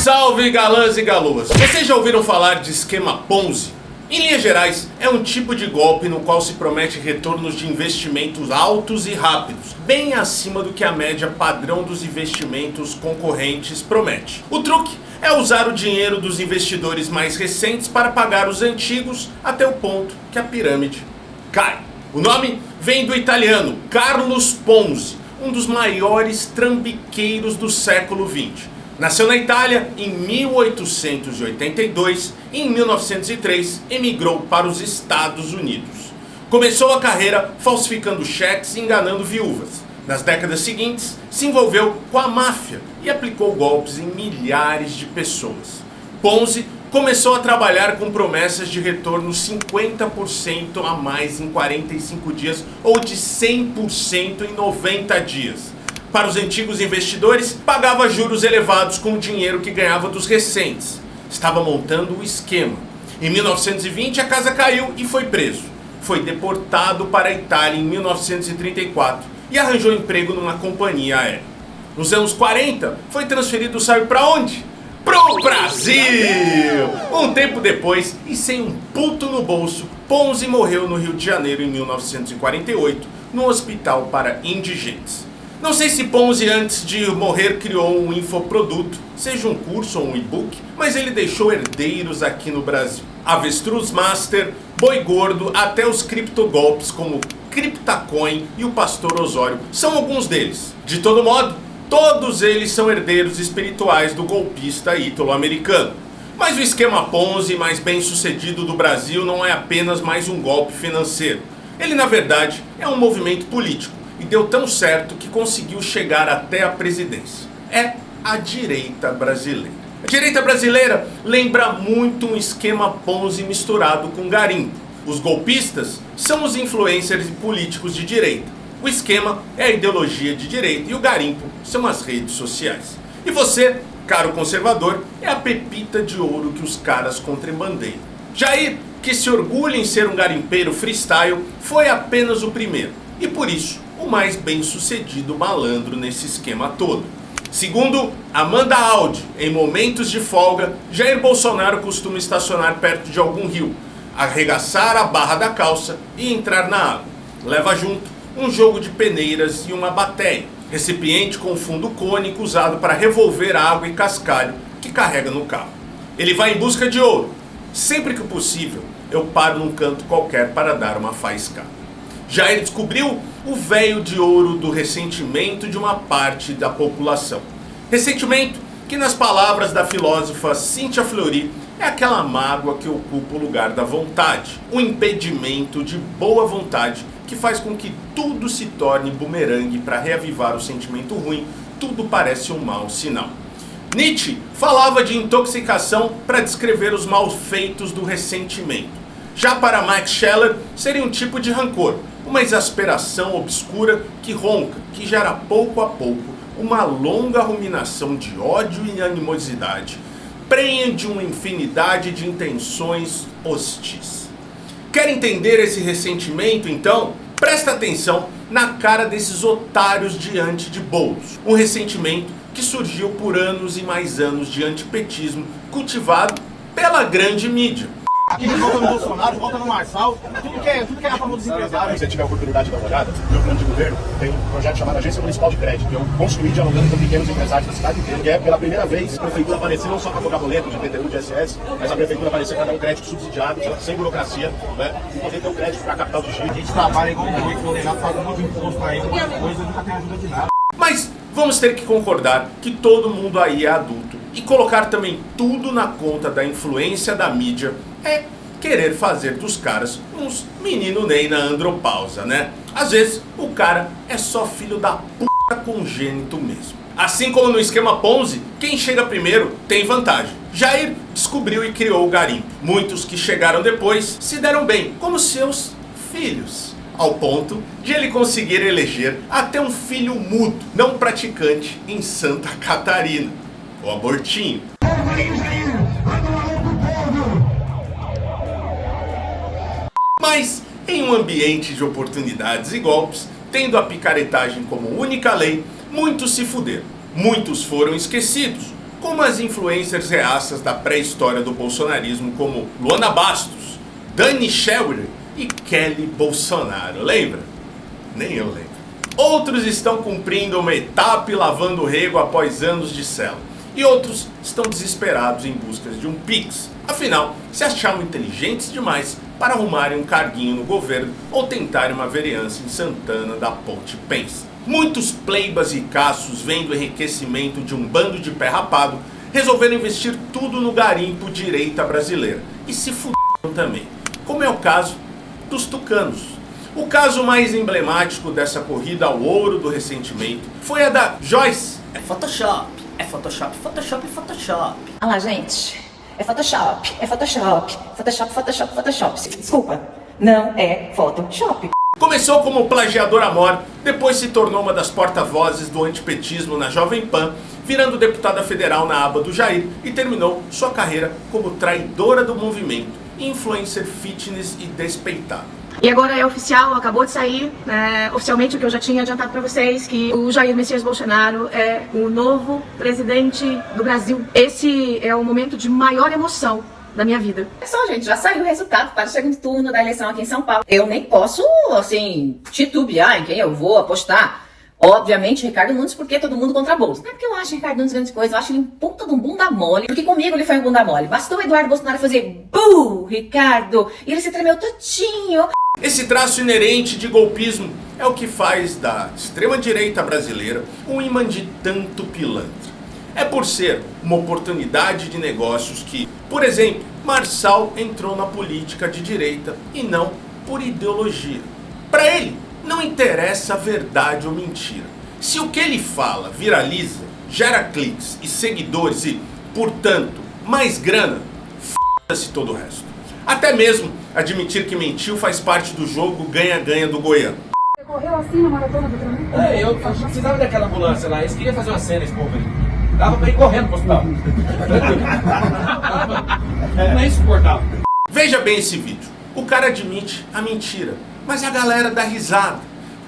Salve galãs e galoas! Vocês já ouviram falar de esquema Ponzi? Em linhas gerais, é um tipo de golpe no qual se promete retornos de investimentos altos e rápidos, bem acima do que a média padrão dos investimentos concorrentes promete. O truque é usar o dinheiro dos investidores mais recentes para pagar os antigos até o ponto que a pirâmide cai. O nome vem do italiano Carlos Ponzi, um dos maiores trambiqueiros do século XX. Nasceu na Itália em 1882 e em 1903 emigrou para os Estados Unidos. Começou a carreira falsificando cheques e enganando viúvas. Nas décadas seguintes, se envolveu com a máfia e aplicou golpes em milhares de pessoas. Ponzi começou a trabalhar com promessas de retorno 50% a mais em 45 dias ou de 100% em 90 dias. Para os antigos investidores, pagava juros elevados com o dinheiro que ganhava dos recentes. Estava montando o esquema. Em 1920 a casa caiu e foi preso. Foi deportado para a Itália em 1934 e arranjou emprego numa companhia aérea. Nos anos 40 foi transferido, sabe para onde? Pro Brasil! Um tempo depois, e sem um puto no bolso, Ponzi morreu no Rio de Janeiro em 1948, no hospital para indigentes. Não sei se Ponzi antes de morrer criou um infoproduto, seja um curso ou um e-book, mas ele deixou herdeiros aqui no Brasil. Avestruz Master, Boi Gordo, até os criptogolpes como Criptacoin e o Pastor Osório são alguns deles. De todo modo, todos eles são herdeiros espirituais do golpista ítalo-americano. Mas o esquema Ponzi mais bem sucedido do Brasil não é apenas mais um golpe financeiro. Ele na verdade é um movimento político. E deu tão certo que conseguiu chegar até a presidência. É a direita brasileira. A direita brasileira lembra muito um esquema Ponzi misturado com garimpo. Os golpistas são os influencers e políticos de direita. O esquema é a ideologia de direita e o garimpo são as redes sociais. E você, caro conservador, é a pepita de ouro que os caras contrabandeiam. Jair, que se orgulha em ser um garimpeiro freestyle, foi apenas o primeiro. E por isso, o mais bem sucedido malandro nesse esquema todo. Segundo Amanda Aldi, em momentos de folga, Jair Bolsonaro costuma estacionar perto de algum rio, arregaçar a barra da calça e entrar na água. Leva junto um jogo de peneiras e uma bateia, recipiente com fundo cônico usado para revolver água e cascalho que carrega no carro. Ele vai em busca de ouro. Sempre que possível, eu paro num canto qualquer para dar uma faiscada. Jair descobriu o véio de ouro do ressentimento de uma parte da população. Ressentimento que, nas palavras da filósofa Cíntia Fleury, é aquela mágoa que ocupa o lugar da vontade, um impedimento de boa vontade que faz com que tudo se torne bumerangue para reavivar o sentimento ruim, tudo parece um mau sinal. Nietzsche falava de intoxicação para descrever os malfeitos do ressentimento. Já para Max Scheler, seria um tipo de rancor, uma exasperação obscura que ronca, que gera pouco a pouco uma longa ruminação de ódio e animosidade, prenha de uma infinidade de intenções hostis. Quer entender esse ressentimento, então? Presta atenção na cara desses otários diante de bolos. Um ressentimento que surgiu por anos e mais anos de antipetismo cultivado pela grande mídia. Aqui vota no Bolsonaro, vota no Marçal, tudo que é a favor dos empresários. Se você tiver a oportunidade de dar uma olhada, meu plano de governo tem um projeto chamado Agência Municipal de Crédito, que eu construí dialogando com pequenos empresários da cidade inteira, que é pela primeira vez a prefeitura aparecer não só para cobrar boleto de PTU, de SS, mas a prefeitura aparecer para dar um crédito subsidiado, sem burocracia, né, e poder ter um crédito para a capital de giro. A gente trabalha igual um doido, condenado, faz um monte de imposto para ele, uma coisa, nunca tem ajuda de nada. Mas vamos ter que concordar que todo mundo aí é adulto, e colocar também tudo na conta da influência da mídia é querer fazer dos caras uns menino Ney na andropausa, né? Às vezes o cara é só filho da puta congênito mesmo. Assim como no esquema Ponzi, quem chega primeiro tem vantagem. Jair descobriu e criou o garimpo. Muitos que chegaram depois se deram bem, como seus filhos, ao ponto de ele conseguir eleger até um filho mudo, não praticante, em Santa Catarina, o abortinho. Mas, em um ambiente de oportunidades e golpes, tendo a picaretagem como única lei, muitos se fuderam. Muitos foram esquecidos, como as influencers reaças da pré-história do bolsonarismo, como Luana Bastos, Dani Scherer e Kelly Bolsonaro. Lembra? Nem eu lembro. Outros estão cumprindo uma etapa e lavando o rego após anos de cela. E outros estão desesperados em busca de um Pix. Afinal, se achavam inteligentes demais para arrumarem um carguinho no governo ou tentarem uma vereança em Santana da Ponte Pensa. Muitos pleibas e caços, vendo o enriquecimento de um bando de pé rapado, resolveram investir tudo no garimpo direita brasileira. E se fuderam também, como é o caso dos tucanos. O caso mais emblemático dessa corrida ao ouro do ressentimento foi a da Joyce. É Photoshop, é Photoshop, Photoshop, Photoshop. Ah lá, gente. É Photoshop, é Photoshop, Photoshop, Photoshop, Photoshop. Desculpa, não é Photoshop. Começou como plagiadora mor, depois se tornou uma das porta-vozes do antipetismo na Jovem Pan, virando deputada federal na aba do Jair e terminou sua carreira como traidora do movimento, influencer fitness e despeitada. E agora é oficial, acabou de sair, oficialmente o que eu já tinha adiantado para vocês, que o Jair Messias Bolsonaro é o novo presidente do Brasil. Esse é o momento de maior emoção da minha vida. É só, gente, já saiu o resultado para o segundo turno da eleição aqui em São Paulo. Eu nem posso, assim, titubear em quem eu vou apostar. Obviamente, Ricardo Nunes, porque todo mundo contra Bolsonaro. Não é porque eu acho Ricardo Nunes grande coisa, eu acho ele um puta de um bunda mole. Porque comigo ele foi um bunda mole. Bastou o Eduardo Bolsonaro fazer "Buh, Ricardo", e ele se tremeu todinho. Esse traço inerente de golpismo é o que faz da extrema-direita brasileira um imã de tanto pilantra. É por ser uma oportunidade de negócios que, por exemplo, Marçal entrou na política de direita e não por ideologia. Para ele, não interessa a verdade ou mentira. Se o que ele fala viraliza, gera cliques e seguidores e, portanto, mais grana, f***se todo o resto. Até mesmo admitir que mentiu faz parte do jogo ganha-ganha do goiano. Você correu assim na maratona do Flamengo? Eu precisava daquela ambulância lá, eles queriam fazer uma cena, esse povo aí. Dava pra ir correndo pro hospital. Não é insuportável. Veja bem esse vídeo. O cara admite a mentira, mas a galera dá risada.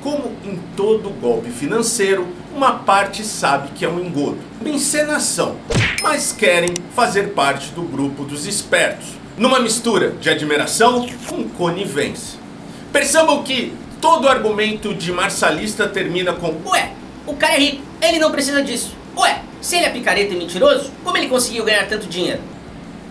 Como em todo golpe financeiro, uma parte sabe que é um engodo, uma encenação, mas querem fazer parte do grupo dos espertos, numa mistura de admiração com conivência. Percebam que todo argumento de marçalista termina com Ué, o cara é rico, ele não precisa disso. Ué, se ele é picareta e mentiroso, como ele conseguiu ganhar tanto dinheiro?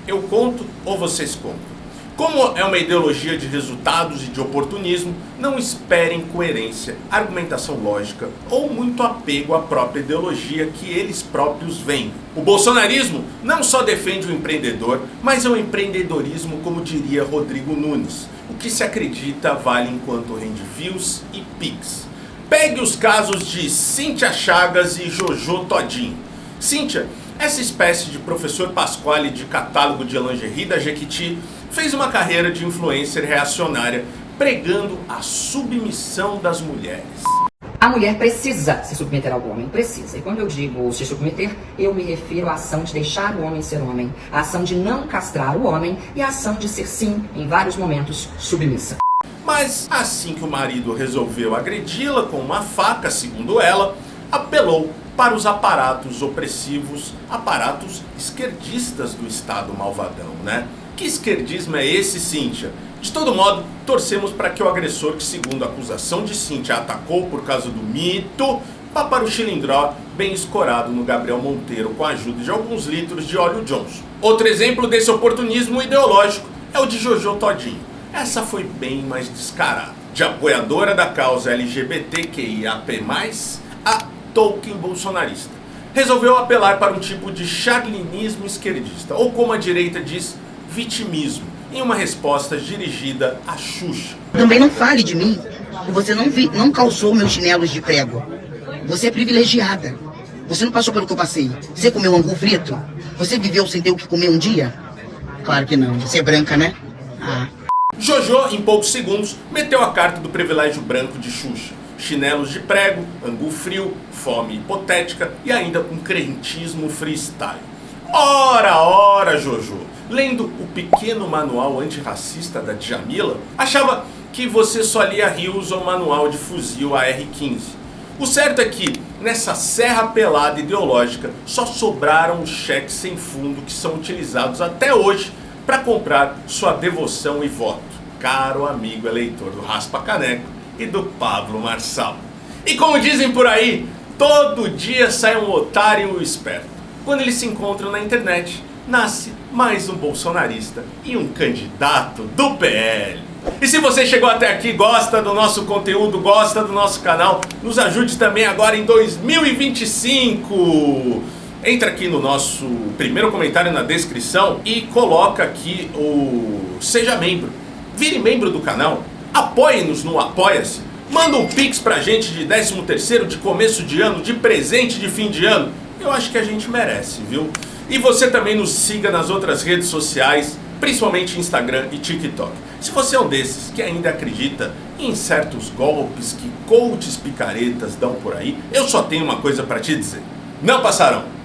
eu conto ou vocês contam. Como é uma ideologia de resultados e de oportunismo, não esperem coerência, argumentação lógica ou muito apego à própria ideologia que eles próprios vendem. O bolsonarismo não só defende o empreendedor, mas é um empreendedorismo como diria Rodrigo Nunes. O que se acredita vale enquanto rende views e pix. Pegue os casos de Cíntia Chagas e Jojo Todinho. Cíntia, essa espécie de professor Pasquale de catálogo de lingerie da Jequiti, fez uma carreira de influencer reacionária, pregando a submissão das mulheres. A mulher precisa se submeter ao homem, precisa. E quando eu digo se submeter, eu me refiro à ação de deixar o homem ser homem, a ação de não castrar o homem e a ação de ser, sim, em vários momentos, submissa. Mas assim que o marido resolveu agredi-la com uma faca, segundo ela, apelou para os aparatos opressivos, aparatos esquerdistas do Estado malvadão, né? Que esquerdismo é esse, Cíntia? De todo modo, torcemos para que o agressor, que segundo a acusação de Cíntia atacou por causa do mito, vá para o Chilindró bem escorado no Gabriel Monteiro com a ajuda de alguns litros de óleo Johnson. Outro exemplo desse oportunismo ideológico é o de Jojo Todinho. Essa foi bem mais descarada. De apoiadora da causa LGBTQIAP+, a Tolkien bolsonarista. Resolveu apelar para um tipo de charlinismo esquerdista, ou como a direita diz, vitimismo, em uma resposta dirigida a Xuxa. Também não fale de mim, você não calçou meus chinelos de prego. Você é privilegiada. Você não passou pelo que eu passei. Você comeu angu frito? Você viveu sem ter o que comer um dia? Claro que não. Você é branca, né? Ah. Jojo, em poucos segundos, meteu a carta do privilégio branco de Xuxa. Chinelos de prego, angu frio, fome hipotética e ainda um crentismo freestyle. Ora, Jojo, lendo o pequeno manual antirracista da Djamila, achava que você só lia rios ou manual de fuzil AR-15. O certo é que, nessa serra pelada ideológica, só sobraram os cheques sem fundo que são utilizados até hoje para comprar sua devoção e voto. Caro amigo eleitor do Raspa Caneco e do Pablo Marçal. E como dizem por aí, todo dia sai um otário esperto. Quando eles se encontram na internet, nasce mais um bolsonarista e um candidato do PL. E se você chegou até aqui, gosta do nosso conteúdo, gosta do nosso canal, nos ajude também agora em 2025. Entra aqui no nosso primeiro comentário na descrição e coloca aqui o Seja Membro. Vire membro do canal, apoie-nos no Apoia-se, manda um pix pra gente de 13º, de começo de ano, de presente de fim de ano. Eu acho que a gente merece, viu? E você também nos siga nas outras redes sociais, principalmente Instagram e TikTok. Se você é um desses que ainda acredita em certos golpes que coaches picaretas dão por aí, eu só tenho uma coisa pra te dizer. Não passarão!